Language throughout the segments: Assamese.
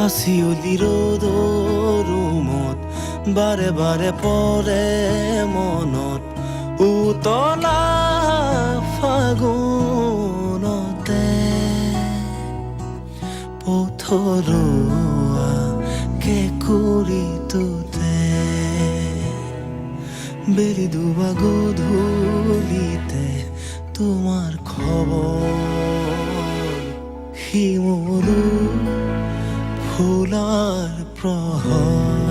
হাসিউলি ৰুমত বাৰে বাৰে পৰে মনত উতলা ফাগুনতে পথৰুৱা কেঁকুৰিটোতে বেলি ডুবা গধূলিতে তোমাৰ খবৰ শিমলু ফুলাৰ প্ৰহৰ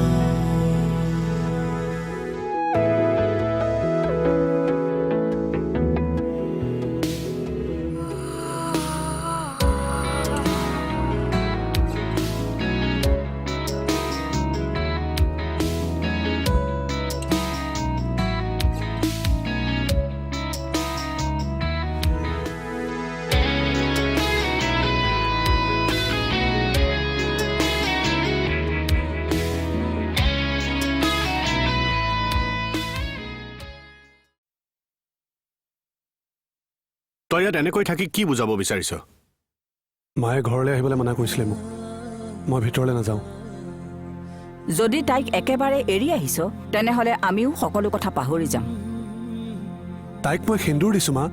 তই ইয়াত এনেকৈ থাকি কি বুজাব বিচাৰিছ? মায়ে ঘৰলৈ আহিবলৈ মানা কৰিছিলে মোক। মই ভিতৰলৈ নাযাওঁ। যদি তাইক একেবাৰে এৰি আহিছ তেনেহ'লে আমিও সকলো কথা পাহৰি যাম। তাইক মই সেন্দুৰ দিছোঁ মা,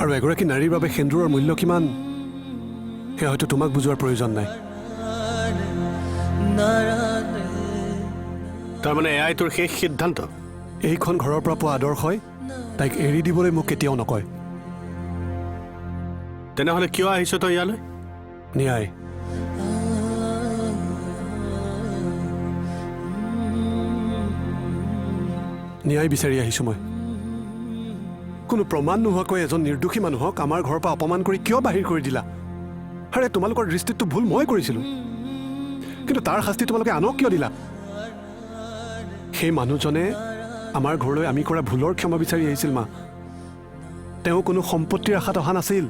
আৰু এগৰাকী নাৰীৰ বাবে সেন্দুৰৰ মূল্য কিমান সেয়া হয়তো তোমাক বুজোৱাৰ প্ৰয়োজন নাই। তাৰমানে এয়াই তোৰ শেষ সিদ্ধান্ত? এইখন ঘৰৰ পৰা পোৱা আদৰ্শই তাইক এৰি দিবলৈ মোক কেতিয়াও নকয়। তেনেহ'লে কিয় আহিছ তই ইয়ালৈ? ন্যায়। ন্যায় বিচাৰি আহিছোঁ মই। কোনো প্ৰমাণ নোহোৱাকৈ এজন নিৰ্দোষী মানুহক আমাৰ ঘৰৰ পৰা অপমান কৰি কিয় বাহিৰ কৰি দিলা? আৰে তোমালোকৰ দৃষ্টিতটো ভুল মই কৰিছিলোঁ, কিন্তু তাৰ শাস্তি তোমালোকে আনক কিয় দিলা? সেই মানুহজনে আমাৰ ঘৰলৈ আমি কৰা ভুলৰ ক্ষমা বিচাৰি আহিছিল মা। তেওঁ কোনো সম্পত্তিৰ আশাত অহা নাছিল।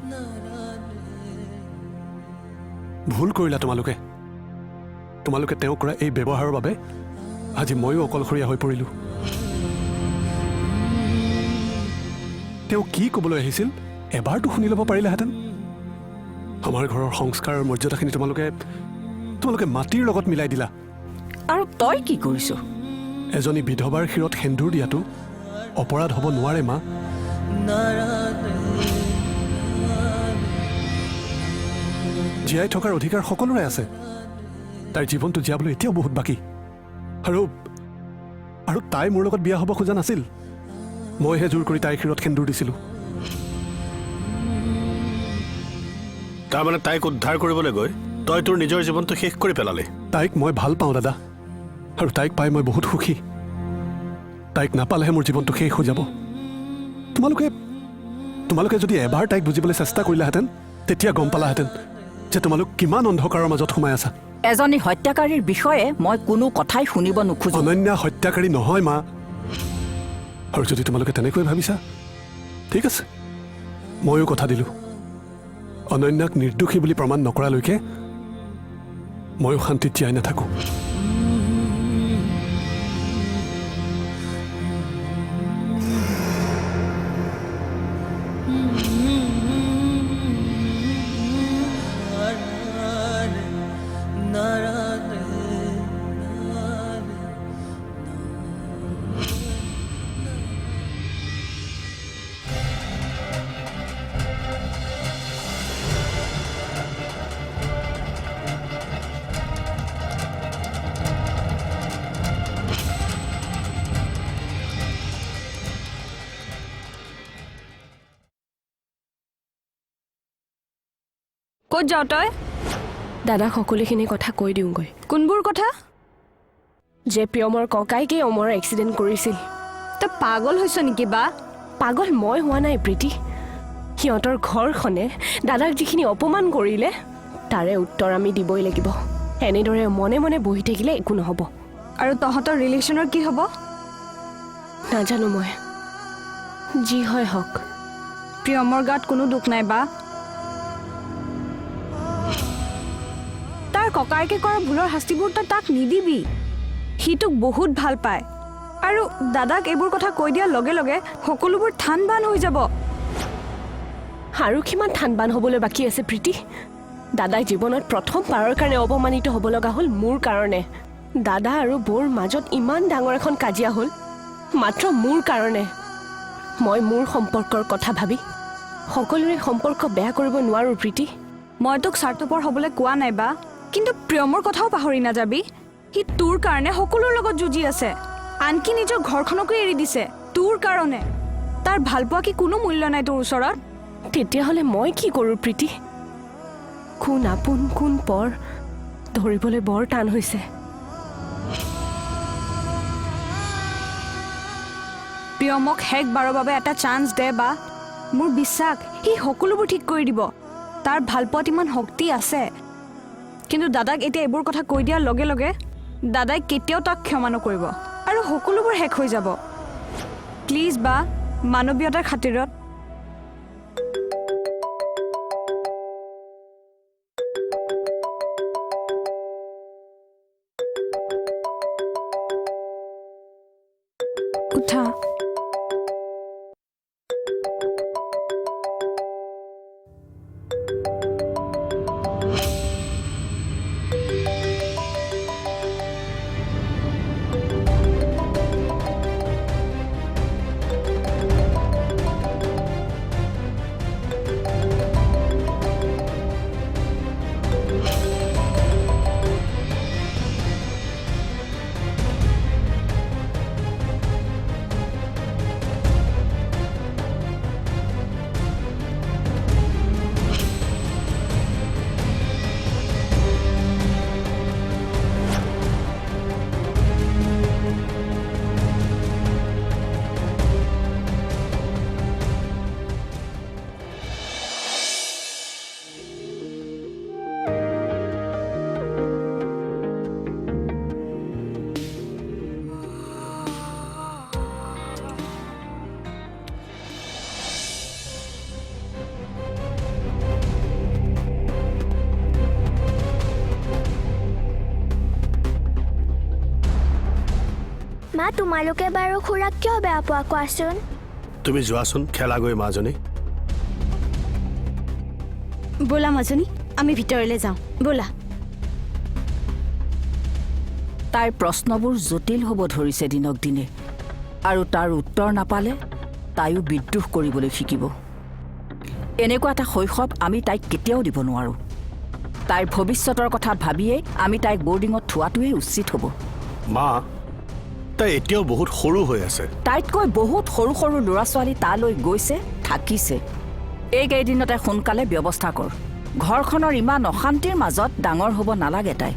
ভুল কৰিলা তোমালোকে। তোমালোকে তেওঁ কৰা এই ব্যৱহাৰৰ বাবে আজি ময়ো অকলশৰীয়া হৈ পৰিলোঁ। তেওঁ কি ক'বলৈ আহিছিল এবাৰতো শুনি ল'ব পাৰিলেহেঁতেন। আমাৰ ঘৰৰ সংস্কাৰৰ মৰ্যাদাখিনি তোমালোকে মাটিৰ লগত মিলাই দিলা। আৰু তই কি কৰিছ? এজনী বিধৱাৰ শিৰত সেন্দুৰ দিয়াটো অপৰাধ হ'ব নোৱাৰে মা। জীয়াই থকাৰ অধিকাৰ সকলোৰে আছে। তাইৰ জীৱনটো জীয়াবলৈ এতিয়াও বহুত বাকী। আৰু তাই মোৰ লগত বিয়া হ'ব খোজা নাছিল। মইহে জোৰ কৰি তাইৰ শিৰত সেন্দুৰ দিছিলোঁ। তাৰমানে তাইক উদ্ধাৰ কৰিবলৈ গৈ তই তোৰ নিজৰ জীৱনটো শেষ কৰি পেলালি। তাইক মই ভাল পাওঁ দাদা, আৰু তাইক পাই মই বহুত সুখী। তাইক নাপালেহে মোৰ জীৱনটো শেষ হৈ যাব। তোমালোকে যদি এবাৰ তাইক বুজিবলৈ চেষ্টা কৰিলাহেঁতেন তেতিয়া গম পালাহেঁতেন যে তোমালোক কিমান অন্ধকাৰৰ মাজত সোমাই আছা। এজনী হত্যাকাৰীৰ বিষয়ে মই কোনো কথাই শুনিব নোখোজো। অনন্যা হত্যাকাৰী নহয় মা। আৰু যদি তোমালোকে তেনেকৈ ভাবিছা ঠিক আছে, ময়ো কথা দিলোঁ। অনন্যাক নিৰ্দোষী বুলি প্ৰমাণ নকৰালৈকে ময়ো শান্তিত জীয়াই নাথাকোঁ। ক'ত যাওঁ তই? দাদাক সকলোখিনি কথা কৈ দিওঁগৈ। কোনবোৰ কথা? যে প্ৰিয়মৰ ককাইকে অমৰৰ এক্সিডেণ্ট কৰিছিল। তই পাগল হৈছ নেকি বা? পাগল মই হোৱা নাই প্ৰীতি। সিহঁতৰ ঘৰখনে দাদাক যিখিনি অপমান কৰিলে তাৰে উত্তৰ আমি দিবই লাগিব। এনেদৰে মনে মনে বহি থাকিলে একো নহ'ব। আৰু তহঁতৰ ৰিলেশ্যনৰ কি হ'ব? নাজানো মই। যি হয় হওক। প্ৰিয়মৰ গাত কোনো দুখ নাই বা? তাৰ ককায়েকে কৰা ভুলৰ শাস্তিবোৰ তই তাক নিদিবি। সি তোক বহুত ভাল পায়, আৰু দাদাক এইবোৰ কথা কৈ দিয়াৰ লগে লগে সকলোবোৰ থান বান হৈ যাব। আৰু কিমান থানবান হ'বলৈ বাকী আছে প্ৰীতি? দাদাই জীৱনত প্ৰথমবাৰৰ কাৰণে অপমানিত হ'ব লগা হ'ল মোৰ কাৰণে। দাদা আৰু বৌৰ মাজত ইমান ডাঙৰ এখন কাজিয়া হ'ল মাত্ৰ মোৰ কাৰণে। মই মোৰ সম্পৰ্কৰ কথা ভাবি সকলোৰে সম্পৰ্ক বেয়া কৰিব নোৱাৰোঁ প্ৰীতি। মই তোক স্বাৰ্থপৰ হ'বলৈ কোৱা নাই বা, কিন্তু প্ৰিয়মৰ কথাও পাহৰি নাযাবি। সি তোৰ কাৰণে সকলোৰ লগত যুঁজি আছে, আনকি নিজৰ ঘৰখনকো এৰি দিছে তোৰ কাৰণে। তাৰ ভালপোৱা কি কোনো মূল্য নাই তোৰ ওচৰত? তেতিয়াহ'লে মই কি কৰোঁ প্ৰীতি? কোন আপোন কোন পৰ ধৰিবলৈ বৰ টান হৈছে। প্ৰিয়মক শেষবাৰৰ বাবে এটা চান্স দে বা। মোৰ বিশ্বাস সি সকলোবোৰ ঠিক কৰি দিব। তাৰ ভালপোৱাত ইমান শক্তি আছে। কিন্তু দাদাক এতিয়া এইবোৰ কথা কৈ দিয়াৰ লগে লগে দাদাই কেতিয়াও তাক ক্ষমা নকৰিব আৰু সকলোবোৰ শেষ হৈ যাব। প্লিজ বা, মানৱীয়তাৰ খাতিৰত। উঠা। মা, তোমালোকে বাৰু খুৰাক কিয় বেয়া পোৱা কোৱাচোন? তুমি যোৱাচোন খেলাগৈ মাজনী। ব'লা মাজনী, আমি ভিতৰলৈ যাওঁ ব'লা। তাইৰ প্ৰশ্নবোৰ জটিল হ'ব ধৰিছে দিনক দিনে, আৰু তাৰ উত্তৰ নাপালে তাইও বিদ্ৰোহ কৰিবলৈ শিকিব। এনেকুৱা এটা শৈশৱ আমি তাইক কেতিয়াও দিব নোৱাৰোঁ। তাইৰ ভৱিষ্যতৰ কথা ভাবিয়েই আমি তাইক বৰ্ডিঙত থোৱাটোৱেই উচিত হ'ব। মা, তাই এতিয়াও বহুত সৰু হৈ আছে। তাইতকৈ বহুত সৰু সৰু ল'ৰা ছোৱালী তালৈ গৈছে, থাকিছে। এইকেইদিনতে সোনকালে ব্যৱস্থা কৰ। ঘৰখনৰ ইমান অশান্তিৰ মাজত ডাঙৰ হ'ব নালাগে তাই।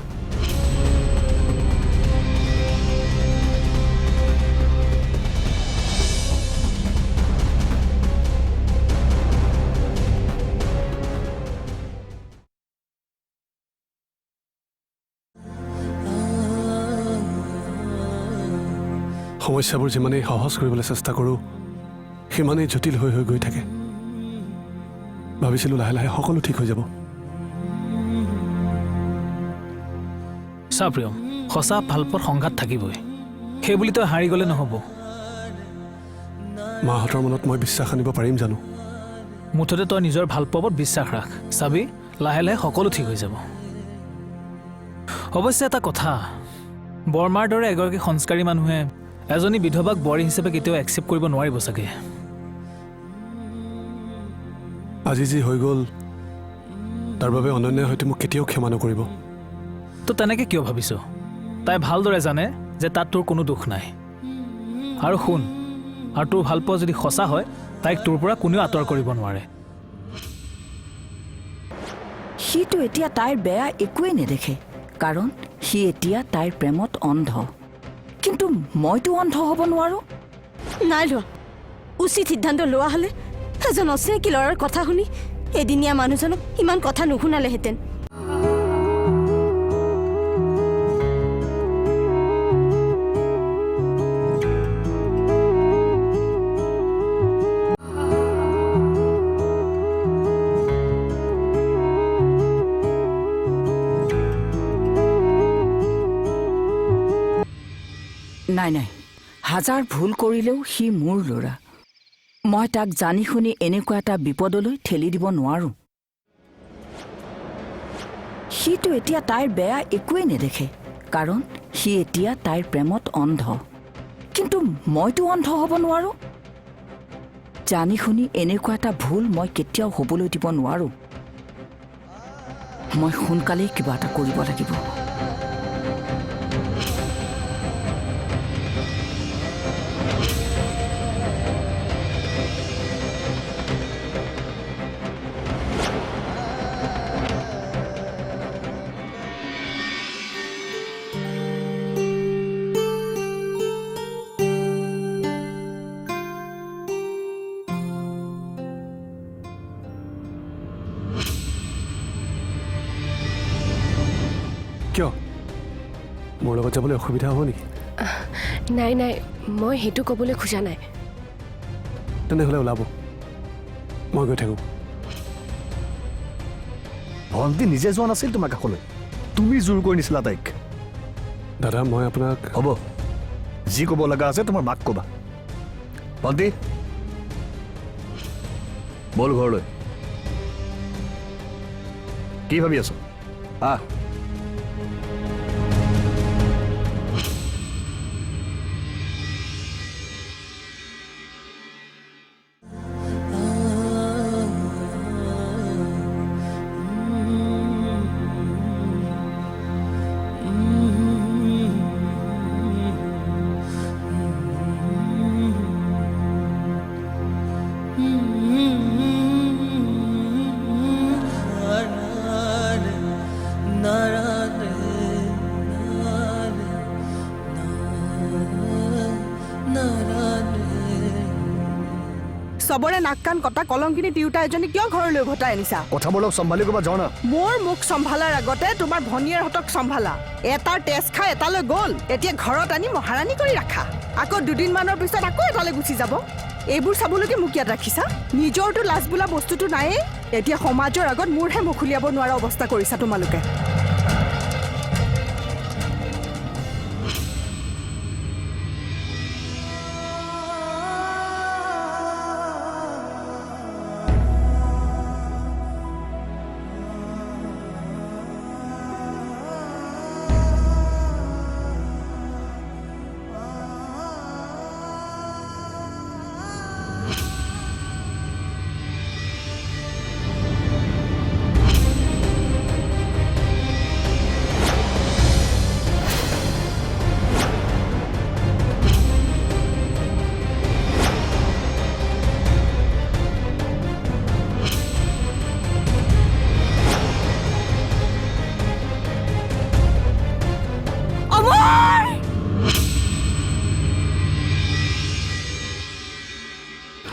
সমস্যাবোৰ যিমানেই সহজ কৰিবলৈ চেষ্টা কৰোঁ সিমানেই জটিল হৈ হৈ গৈ থাকে। ভাবিছিলোঁ লাহে লাহে সকলো ঠিক হৈ যাব। চা প্ৰিয়ম, সঁচা ভালপোৱাত সংঘাত থাকিবই। সেইবুলি তই হাৰি গ'লে নহ'ব। মাহঁতৰ মনত মই বিশ্বাস আনিব পাৰিম জানো? মুঠতে তই নিজৰ ভালপোৱাত বিশ্বাস ৰাখ। চাবি লাহে লাহে সকলো ঠিক হৈ যাব। অৱশ্যে এটা কথা, বৰমাৰ দৰে এগৰাকী সংস্কাৰী মানুহে এজনী বিধৱাক বোৱাৰী হিচাপে কেতিয়াও একচেপ্ট কৰিব নোৱাৰিব চাগে। আজি যি হৈ গ'ল তাৰ বাবে অনন্যাই হয়তো মোক কেতিয়াও ক্ষমা নকৰিব। তই তেনেকৈ কিয় ভাবিছ? তাই ভালদৰে জানে যে তাত তোৰ কোনো দুখ নাই। আৰু শুন, আৰু তোৰ ভালপোৱা যদি সঁচা হয় তাইক তোৰ পৰা কোনেও আঁতৰ কৰিব নোৱাৰে। সিটো এতিয়া তাইৰ বেয়া একোৱেই নেদেখে, কাৰণ সি এতিয়া তাইৰ প্ৰেমত অন্ধ। কিন্তু মইতো অন্ধ হ'ব নোৱাৰোঁ। নাই লোৱা। উচিত সিদ্ধান্ত লোৱা হ'লে এজন অচিনাকি ল'ৰাৰ কথা শুনি এদিনীয়া মানুহজনক ইমান কথা নুশুনালেহেঁতেন। নাই নাই, হাজাৰ ভুল কৰিলেও সি মোৰ ল'ৰা। মই তাক জানি শুনি এনেকুৱা এটা বিপদলৈ ঠেলি দিব নোৱাৰো। সিটো এতিয়া তাইৰ বেয়া একোৱেই নেদেখে, কাৰণ সি এতিয়া তাইৰ প্ৰেমত অন্ধ। কিন্তু মইতো অন্ধ হ'ব নোৱাৰো। জানি শুনি এনেকুৱা এটা ভুল মই কেতিয়াও হ'বলৈ দিব নোৱাৰো। মই সোনকালেই কিবা এটা কৰিব লাগিব। কিয় মোৰ লগত যাবলৈ অসুবিধা হ'ব নেকি? নাই নাই, মই সেইটো ক'বলৈ খোজা নাই। তেনেহ'লে ওলাব, মই গৈ থাকোঁ। ভণ্টি নিজে যোৱা নাছিল তোমাৰ কাষলৈ, তুমি জোৰ কৰি নিছিলা তাইক। দাদা মই আপোনাক হ'ব, যি ক'ব লগা আছে তোমাৰ মাক ক'বা। ভণ্টি বল ঘৰলৈ। কি ভাবি আছ? আহ। চবৰে নাক কাণ কটা কলংকিনী তিৰোতা এজনী কিয় ঘৰলৈ উভতাই আনিছা? কথাবোৰ অলপ চম্ভালি ক'বা, যাওঁ না। মোৰ মুখ চম্ভালাৰ আগতে তোমাৰ ভনীয়েৰহঁতক চম্ভালা। এটাৰ তেজ খাই এটালৈ গ'ল, এতিয়া ঘৰত আনি মহাৰাণী কৰি ৰাখা। আকৌ দুদিনমানৰ পিছত আকৌ এটালৈ গুচি যাব। এইবোৰ চাবলৈকে মোক ইয়াত ৰাখিছা? নিজৰটো লাজ বোলা বস্তুটো নায়েই, এতিয়া সমাজৰ আগত মোৰহে মুখ উলিয়াব নোৱাৰা অৱস্থা কৰিছা তোমালোকে।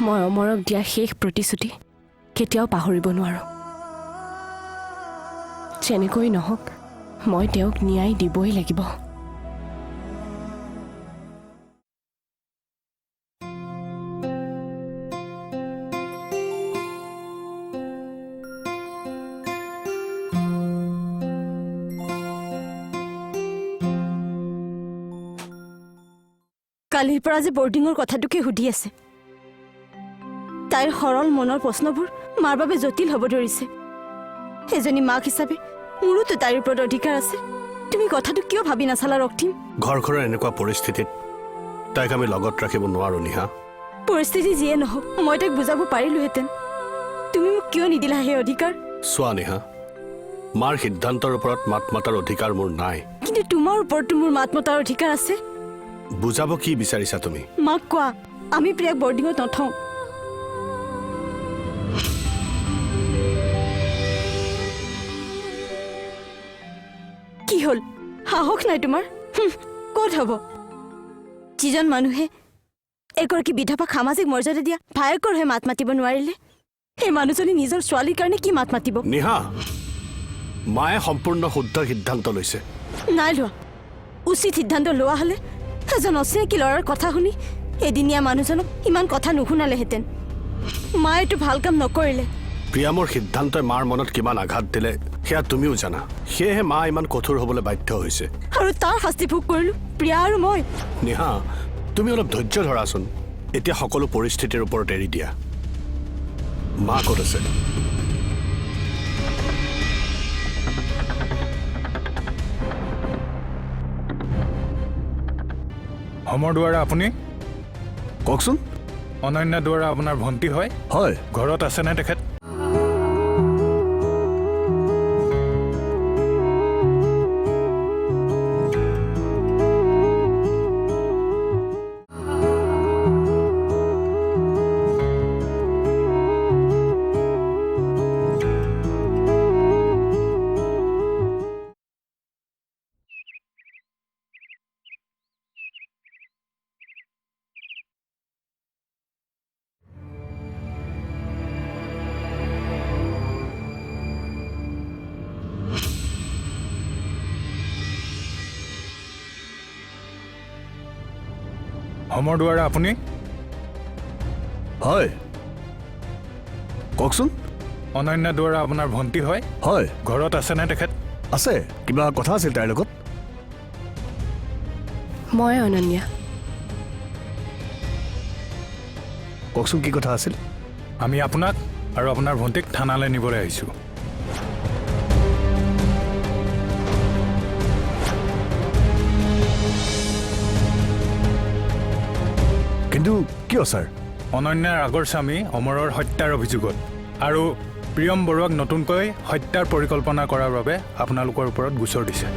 মই অমৰক দিয়া শেষ প্ৰতিশ্ৰুতি কেতিয়াও পাহৰিব নোৱাৰো। যেনেকৈ নহওক মই তেওঁক ন্যায় দিবই লাগিব। কালিৰ পৰা যে বৰ্ডিঙৰ কথাটোকে সুধি আছে। তাইৰ সৰল মনৰ প্ৰশ্নবোৰ মাৰ বাবে জটিল হ'ব ধৰিছে। এজনী মাক হিচাপে মোৰোতো তাইৰ ওপৰত অধিকাৰ আছে। তুমি কথাটো কিয় ভাবি নাচালা ৰক্তিম? ঘৰখনৰ এনেকুৱা পৰিস্থিতিত তাইক আমি লগত ৰাখিব নোৱাৰো নিহা। পৰিস্থিতি যিয়ে নহওক মই তাইক বুজাব পাৰিলোহেঁতেন। তুমি মোক কিয় নিদিলা সেই অধিকাৰ? চোৱা নিহা, মাৰ সিদ্ধান্তৰ ওপৰত মাত মতাৰ অধিকাৰ মোৰ নাই। কিন্তু তোমাৰ ওপৰতো মোৰ মাত মতাৰ অধিকাৰ আছে। বুজাব কি বিচাৰিছা তুমি? মাক কোৱা আমি প্ৰিয়াক বৰ্ডিঙত নথওঁ। কি হ'ল, সাহস নাই তোমাৰ? ক'ত হ'ব? যিজন মানুহে এগৰাকী বিধৱাক সামাজিক মৰ্যাদা দিয়া ভায়েকৰ হৈ মাত মাতিব নোৱাৰিলে, সেই মানুহজনী নিজৰ ছোৱালীৰ কাৰণে কি মাত মাতিব? নিহা, মায়ে সম্পূৰ্ণ শুদ্ধ সিদ্ধান্ত লৈছে। নাই লোৱা। উচিত সিদ্ধান্ত লোৱা হ'লে এজন অচিনাকি ল'ৰাৰ কথা শুনি এদিনীয়া মানুহজনক ইমান কথা নুশুনালেহেঁতেন। মায়েতো ভাল কাম নকৰিলে। প্ৰিয়ামৰ সিদ্ধান্তই মাৰ মনত কিমান আঘাত দিলে সেয়া তুমিও জানা। সেয়েহে মা ইমান কঠোৰ হ'বলৈ বাধ্য হৈছে। আৰু তাৰ শাস্তি ভোগ কৰিলো প্ৰিয়া আৰু মই। নিহা, তুমি অলপ ধৈৰ্য ধৰাচোন। এতিয়া সকলো পৰিস্থিতিৰ ওপৰত এৰি দিয়া। মা ক'ত আছে? হোমৰ দুৱাৰা আপুনি? কওকচোন। অনন্যা দুৱাৰা আপোনাৰ ভণ্টি হয়? হয়। ঘৰত আছেনে তেখেত? হোমৰ দুৱাৰা আপুনি? হয়। কওকচোন। অনন্যা দুৱাৰা আপোনাৰ ভণ্টি হয়? হয়। ঘৰত আছেনে তেখেত? আছে। কিবা কথা আছিল তাইৰ লগত? মই অনন্যা। কওকচোন কি কথা আছিল? আমি আপোনাক আৰু আপোনাৰ ভণ্টিক থানালৈ নিবলৈ আহিছোঁ। কিন্তু কিয় ছাৰ? অনন্যাৰ আগৰ স্বামী অমৰৰ হত্যাৰ অভিযোগত আৰু প্ৰিয়ম বৰুৱাক নতুনকৈ হত্যাৰ পৰিকল্পনা কৰাৰ বাবে আপোনালোকৰ ওপৰত গোচৰ দিছে।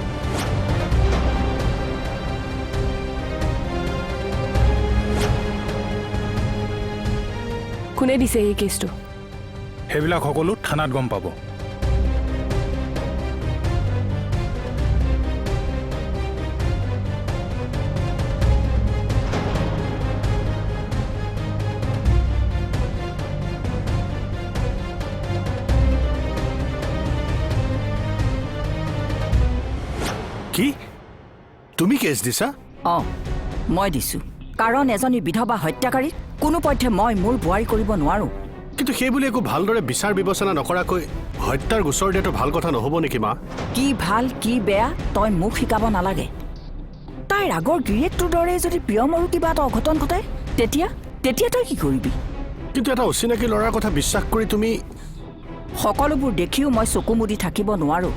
কোনে দিছে এই কেছটো? সেইবিলাক সকলো থানাত গম পাব। কি তুমি কেছ দিছা? অঁ মই দিছোঁ, কাৰণ এজনী বিধৱা হত্যাকাৰীক কোনোপধ্যে মই মোৰ বোৱাৰী কৰিব নোৱাৰোঁ। কিন্তু সেইবুলি একো ভালদৰে বিচাৰ বিবেচনা নকৰাকৈ হত্যাৰ গোচৰ দিয়াটো ভাল কথা নহ'ব নেকি মা? কি ভাল কি বেয়া তই মোক শিকাব নালাগে। তাইৰ আগৰ গিৰিয়েকটোৰ দৰে যদি প্ৰিয়মৰো কিবা এটা অঘটন ঘটায় তেতিয়া তই কি কৰিবি? কিন্তু এটা অচিনাকি ল'ৰাৰ কথা বিশ্বাস কৰি তুমি... সকলোবোৰ দেখিও মই চকু মুদি থাকিব নোৱাৰোঁ।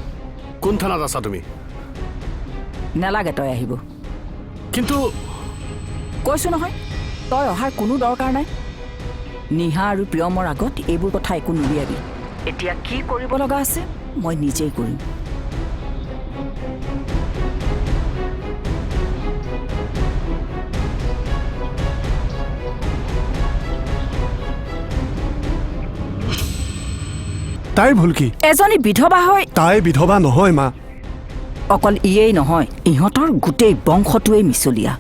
কোন থানাত আছা তুমি? নালাগে তই আহিব। কিন্তু কৈছোঁ নহয়, তই অহাৰ কোনো দৰকাৰ নাই। নিহা আৰু প্ৰিয়মৰ আগত এইবোৰ কথা একো নুলিয়াবি। এতিয়া কি কৰিব লগা আছে মই নিজেই কৰিম। তাইৰ ভুল কি? এজনী বিধৱা হয়। তাই বিধৱা নহয় মা। অকল ইয়েই নহয়, ইহঁতৰ গোটেই বংশটোৱেই মিছলীয়া।